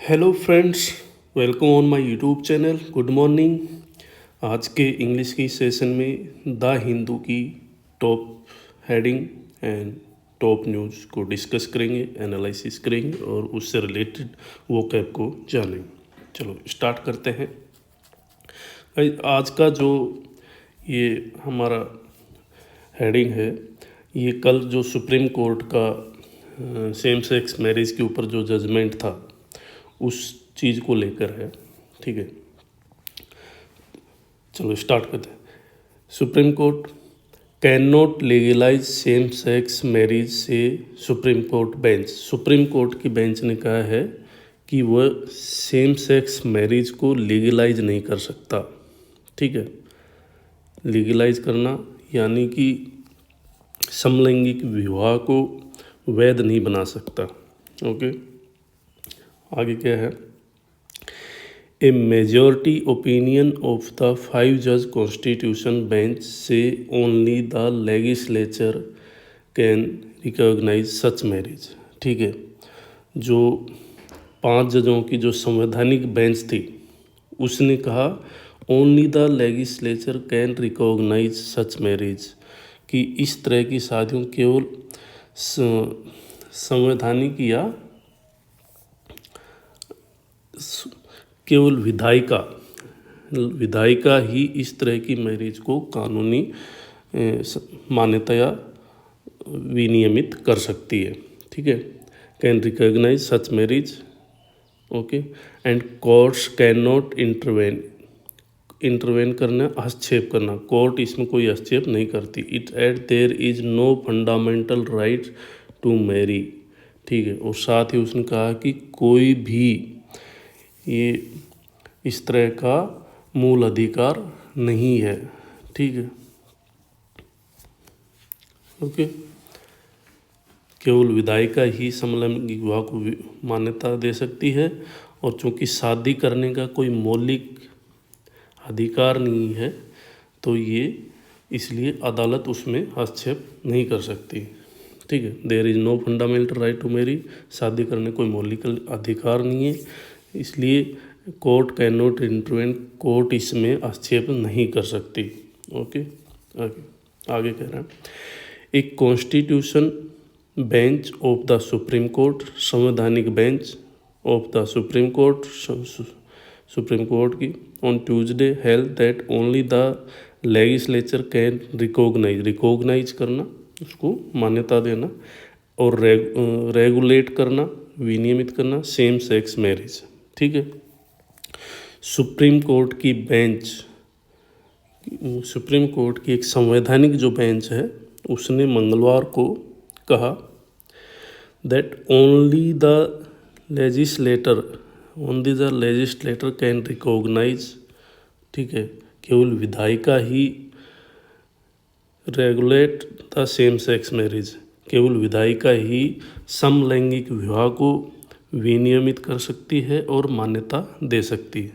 Hello friends, welcome on my YouTube channel. Good morning. आज के English की session में द हिंदू की top heading and top news को डिस्कस करेंगे, एनालिसिस करेंगे और उससे रिलेटेड वोकैब को जानेंगे। चलो स्टार्ट करते हैं। आज का जो ये हमारा हेडिंग है, ये कल जो सुप्रीम कोर्ट का सेम सेक्स मैरिज के ऊपर जो जजमेंट था उस चीज़ को लेकर है। ठीक है, चलो स्टार्ट करते हैं। Supreme Court can not legalise same sex marriage says Supreme Court bench. Supreme Court की बेंच ने कहा है कि वह सेम सेक्स मैरिज को लीगलाइज नहीं कर सकता। ठीक है, लीगलाइज करना यानी कि समलैंगिक विवाह को वैध नहीं बना सकता। ओके, आगे क्या है? A majority opinion of the 5 जज कॉन्स्टिट्यूशन बेंच से only the legislature can recognise such marriage. ठीक है, जो 5 जजों की जो संवैधानिक बेंच थी उसने कहा only the legislature can recognise such marriage, कि इस तरह की शादियों केवल संवैधानिक या केवल विधायिका ही इस तरह की मैरिज को कानूनी मान्यता या विनियमित कर सकती है। ठीक है, can recognise such marriage. Okay, and courts can not intervene करना, हस्तक्षेप करना। कोर्ट इसमें कोई हस्तक्षेप नहीं करती। It at there is no fundamental right to marry. ठीक है, और साथ ही उसने कहा कि कोई भी ये इस तरह का मूल अधिकार नहीं है। ठीक है, ओके, केवल विधायिका ही समलैंगिक विवाह को मान्यता दे सकती है, और चूंकि शादी करने का कोई मौलिक अधिकार नहीं है तो ये इसलिए अदालत उसमें हस्तक्षेप नहीं कर सकती। ठीक है, there is no fundamental right to marry, शादी करने कोई मौलिक अधिकार नहीं है, इसलिए court can not intervene, court इसमें हस्तक्षेप नहीं कर सकती। ओके, आगे कह रहा है एक constitution bench of the Supreme Court, संवैधानिक bench of the Supreme Court, Supreme Court की on Tuesday held that only the legislature can recognise करना, उसको मान्यता देना और रेगुलेट करना, विनियमित करना सेम सेक्स मैरिज। ठीक है, सुप्रीम कोर्ट की बेंच, सुप्रीम कोर्ट की एक संवैधानिक जो बेंच है उसने मंगलवार को कहा that only the legislator can recognise. ठीक है, केवल विधायिका ही regulate the same sex marriage, केवल विधायिका ही समलैंगिक विवाह को विनियमित कर सकती है और मान्यता दे सकती है।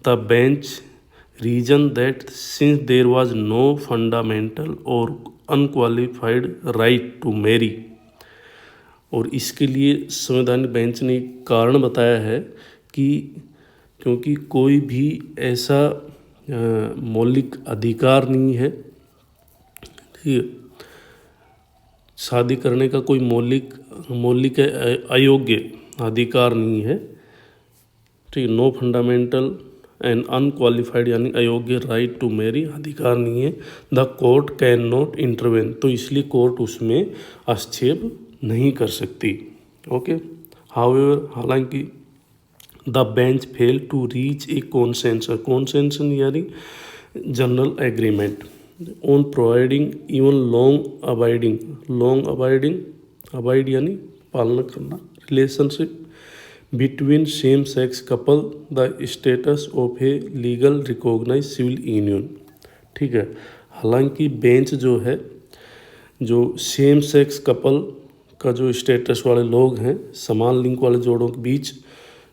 The bench reason that since there was no fundamental और अनक्वालिफाइड राइट टू मैरी, और इसके लिए संवैधानिक बेंच ने कारण बताया है कि क्योंकि कोई भी ऐसा मौलिक अधिकार नहीं है, ठीक है, शादी करने का कोई मौलिक अयोग्य अधिकार नहीं है। ठीक है, नो फंडामेंटल एंड अनक्वालिफाइड यानी अयोग्य राइट टू मैरी अधिकार नहीं है। The court can not intervene, तो इसलिए कोर्ट उसमें हस्तक्षेप नहीं कर सकती। ओके, हाउएवर, हालांकि the bench fail to reach a consensus यानी general agreement on providing even long abide यानी पालना करना relationship between same sex couple the status of a legal recognise civil union. ठीक है, हालांकि बेंच जो है, जो सेम सेक्स कपल का जो स्टेटस वाले लोग हैं, समान लिंग वाले जोड़ों के बीच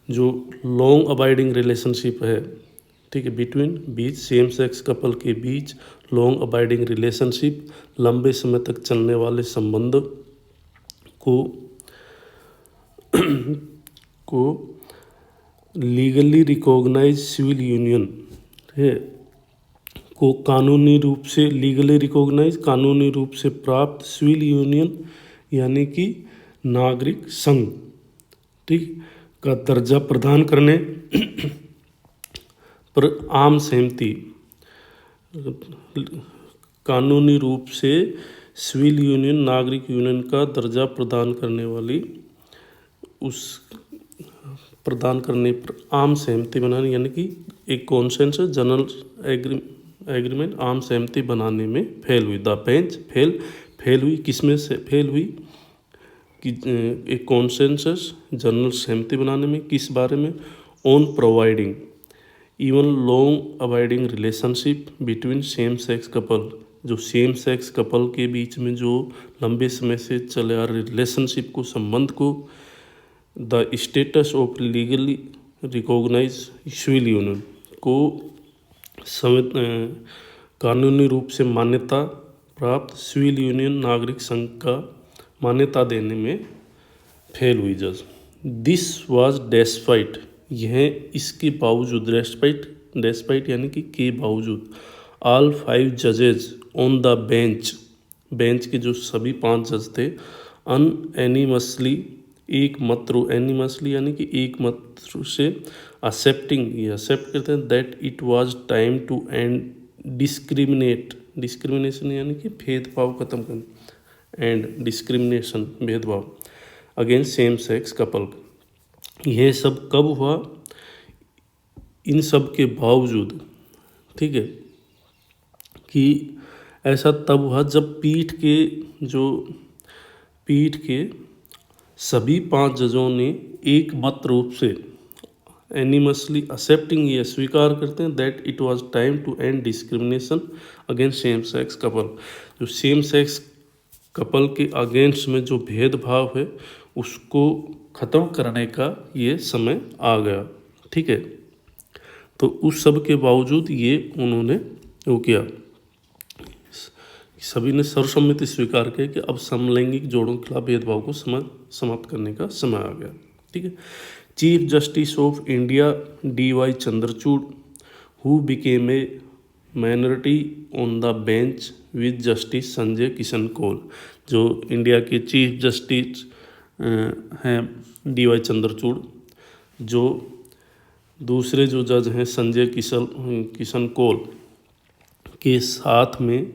जो लॉन्ग अबाइडिंग रिलेशनशिप है, ठीक है, बीच सेम सेक्स कपल के बीच लॉन्ग अबाइडिंग रिलेशनशिप, लंबे समय तक चलने वाले संबंध को लीगली रिकॉग्नाइज सिविल यूनियन है को कानूनी रूप से लीगली रिकॉग्नाइज कानूनी रूप से प्राप्त सिविल यूनियन यानी कि नागरिक संघ, ठीक, का दर्जा प्रदान करने पर आम सहमति, कानूनी रूप से सिविल यूनियन नागरिक यूनियन का दर्जा प्रदान करने वाली उस प्रदान करने पर आम सहमति बनाने यानी कि एक कॉन्सेंसस जनरल एग्रीमेंट आम सहमति बनाने में फेल हुई। द बेंच फेल हुई, किसमें से फेल हुई कि एक कॉन्सेंसस जनरल सहमति बनाने में, किस बारे में, on providing even long avoiding relationship between same sex couple, जो सेम सेक्स कपल के बीच में जो लंबे समय से चले आ रहे रिलेशनशिप को, संबंध को, the status of legally recognise civil union को कानूनी रूप से मान्यता प्राप्त सिविल यूनियन नागरिक संघ का मान्यता देने में फेल हुई जज। दिस वाज डेस्पाइट, यह इसके बावजूद, डेस्पाइट यानी कि के बावजूद, ऑल 5 जजेज ऑन द बेंच के जो सभी 5 जज थे, अनएनिमसली एक मत एनिमसली यानी कि एक मत से एक्सेप्ट करते हैं that it was time to end discrimination यानी कि भेदभाव खत्म करना, एंड डिस्क्रिमिनेशन भेदभाव अगेंस्ट सेम सेक्स कपल। यह सब कब हुआ? इन सब के बावजूद, ठीक है, कि ऐसा तब हुआ जब पीठ के सभी 5 जजों ने एक मत रूप से एनिमसली एक्सेप्टिंग, ये स्वीकार करते हैं that it was time to end discrimination against same sex couple, जो सेम सेक्स कपल के अगेंस्ट में जो भेदभाव है उसको ख़त्म करने का ये समय आ गया, ठीक है। तो उस सब के बावजूद ये उन्होंने वो किया, सभी ने सर्वसम्मति स्वीकार किया कि अब समलैंगिक जोड़ों के खिलाफ भेदभाव को समाप्त करने का समय आ गया, ठीक है। Chief justice of India DY Chandrachud who became a minority on the bench with justice Sanjay Kishan Kaul, जो इंडिया के चीफ जस्टिस हैं DY चंद्रचूड़, जो दूसरे जो जज हैं संजय किशन कौल के साथ में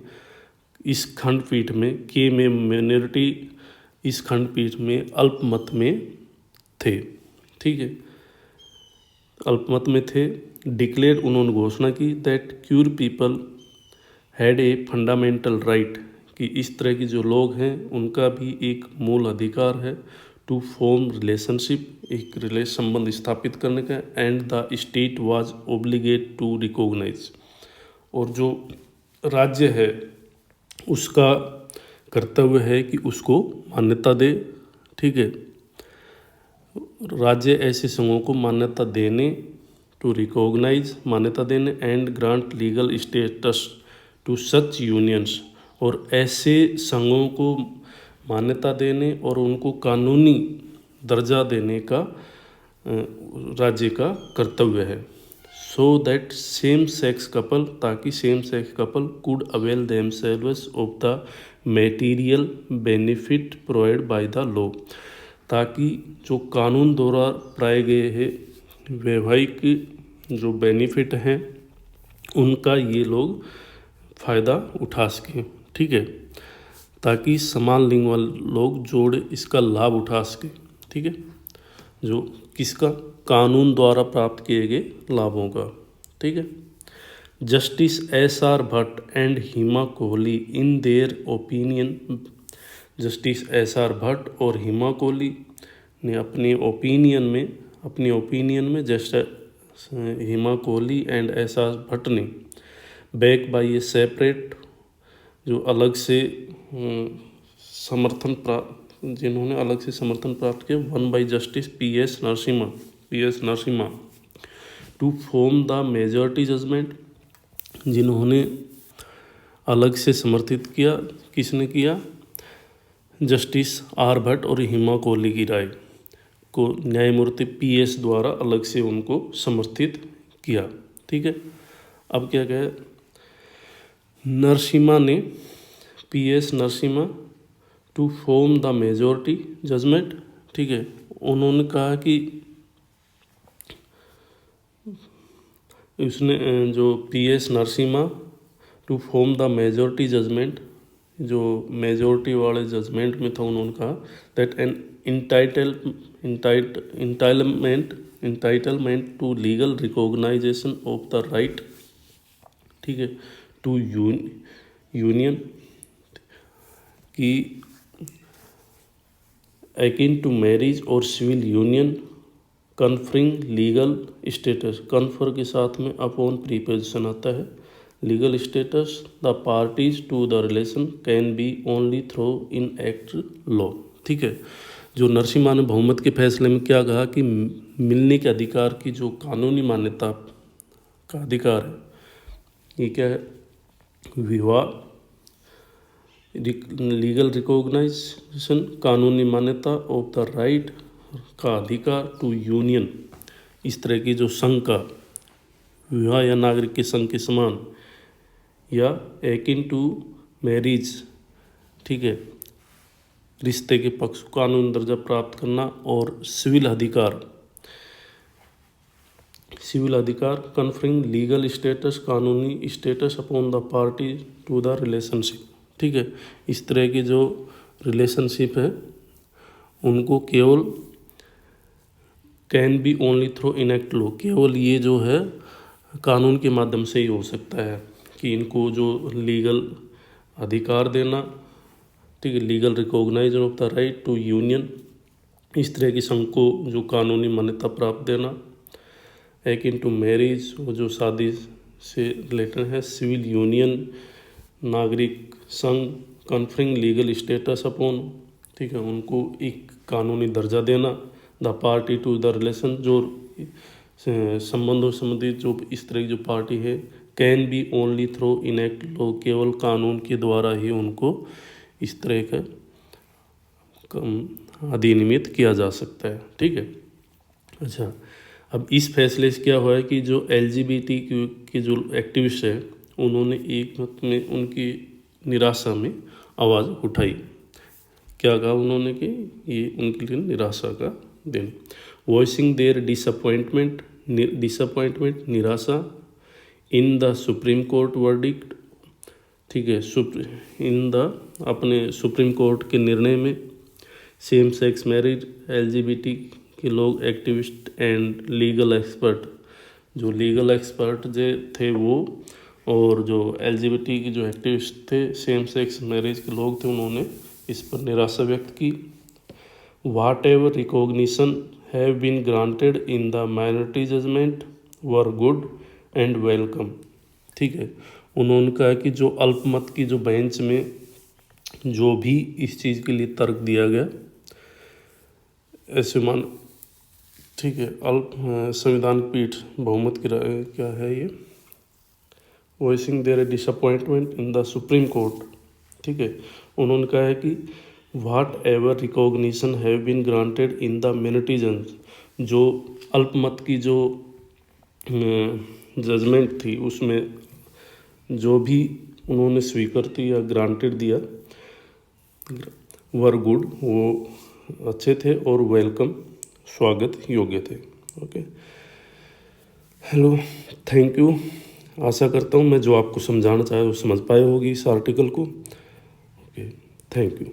इस खंडपीठ में में माइनॉरिटी, इस खंडपीठ में अल्पमत में थे, ठीक है, अल्पमत में थे। डिक्लेयर, उन्होंने घोषणा की that cure people had a fundamental right, कि इस तरह की जो लोग हैं उनका भी एक मूल अधिकार है टू फॉर्म रिलेशनशिप, एक संबंध स्थापित करने का, and the state was obligate to recognise, और जो राज्य है उसका कर्तव्य है कि उसको मान्यता दे, ठीक है। राज्य ऐसे संघों को मान्यता देने, टू रिकॉग्नाइज मान्यता देने, and grant legal status to such unions, और ऐसे संघों को मान्यता देने और उनको कानूनी दर्जा देने का राज्य का कर्तव्य है। So that same sex couple, ताकि same sex couple could avail themselves of the material benefit provide by the law, ताकि जो कानून द्वारा पाए गए हैं वैवाहिक जो बेनिफिट हैं उनका ये लोग फ़ायदा उठा सकें, ठीक है, ताकि समान लिंग वाले लोग जोड़े इसका लाभ उठा सकें, ठीक है, जो किसका, कानून द्वारा प्राप्त किए गए लाभों का, ठीक है। Justice SR Bhatt and Hima Kohli in their opinion, justice SR Bhatt और हिमा कोहली ने अपनी ओपिनियन में justice Hima Kohli and SR Bhatt ने बैक बाय ए सेपरेट, जो अलग से जिन्होंने अलग से समर्थन प्राप्त किया, 1 by justice PS Narasimha to form the majority judgment, जिन्होंने अलग से समर्थित किया, किसने किया, जस्टिस R भट्ट और हिमा कोहली की राय, को न्यायमूर्ति PS द्वारा अलग से उनको समर्थित किया। ठीक है, अब क्या कहे, नरसिम्हा ने PS Narasimha to form the majority judgment. ठीक है, उन्होंने कहा कि उसने जो PS Narasimha to form the majority judgment, जो मेजॉरिटी वाले जजमेंट में था, उन्होंने कहा that an entitlement to legal recognition of the right, ठीक है, टू यूनियन की एकिन टू मैरिज और civil union conferring legal status, confer के साथ में अपॉन प्रीपोजिशन आता है, legal status the parties to the relation can be only through in act law. ठीक है, जो नरसिम्हा ने बहुमत के फैसले में क्या कहा कि मिलने के अधिकार की जो कानूनी मान्यता का अधिकार है, ये क्या है, विवाह, लीगल रिकॉग्नाइजेशन, कानूनी मान्यता ऑफ द राइट का अधिकार टू यूनियन, इस तरह की जो संघ का विवाह या नागरिक के संघ के समान, या एकिन टू मैरिज, ठीक है, रिश्ते के पक्ष कानूनी दर्जा प्राप्त करना, और सिविल अधिकार कन्फरिंग लीगल स्टेटस, कानूनी status upon the party to the relationship. ठीक है, इस तरह की जो रिलेशनशिप है उनको केवल can be only through enact law, केवल ये जो है कानून के माध्यम से ही हो सकता है कि इनको जो लीगल अधिकार देना, ठीक है, legal recognition of the right to union, इस तरह की संघ को जो कानूनी मान्यता प्राप्त देना, एकिन टू मैरिज, वो जो शादी से रिलेटेड है, सिविल यूनियन नागरिक संघ, कन्फरिंग लीगल स्टेटस अपॉन, ठीक है, उनको एक कानूनी दर्जा देना, the party to the relation, जो संबंधों संबंधित जो इस तरह की जो पार्टी है, can be only through enact law, केवल कानून के द्वारा ही उनको इस तरह का अधिनियमित किया जा सकता है। ठीक है, अच्छा, अब इस फैसले से क्या हुआ है कि जो LGBT के जो एक्टिविस्ट है, उन्होंने एक मत में उनकी निराशा में आवाज़ उठाई। क्या कहा उन्होंने कि ये उनके लिए निराशा का दिन, वॉइसिंग देयर डिसअपॉइंटमेंट, निराशा इन द सुप्रीम कोर्ट वर्डिक्ट, ठीक है, इन द अपने सुप्रीम कोर्ट के निर्णय में, सेम सेक्स मैरिज, LGBT के लोग, एक्टिविस्ट एंड लीगल एक्सपर्ट, जो लीगल एक्सपर्ट जो थे वो, और जो LGBT के जो एक्टिविस्ट थे, सेम सेक्स मैरिज के लोग थे, उन्होंने इस पर निराशा व्यक्त की। Whatever recognition have been granted in the minority judgment were good and welcome. ठीक है, उन्होंने कहा कि जो अल्पमत की जो बेंच में जो भी इस चीज़ के लिए तर्क दिया गया, ऐसे मान, ठीक है, संविधान पीठ बहुमत की क्या है ये, voicing their disappointment in the Supreme Court. ठीक है, उन्होंने कहा है कि whatever recognition have been granted in the मिनिटिजन्स, जो अल्पमत की जो जजमेंट थी उसमें जो भी उन्होंने स्वीकृति या ग्रांटेड दिया, वर गुड, वो अच्छे थे, और वेलकम, स्वागत योग्य थे। Okay, hello, thank you. आशा करता हूँ मैं जो आपको समझाना चाहे वो समझ पाए होगी इस आर्टिकल को। Okay, thank you.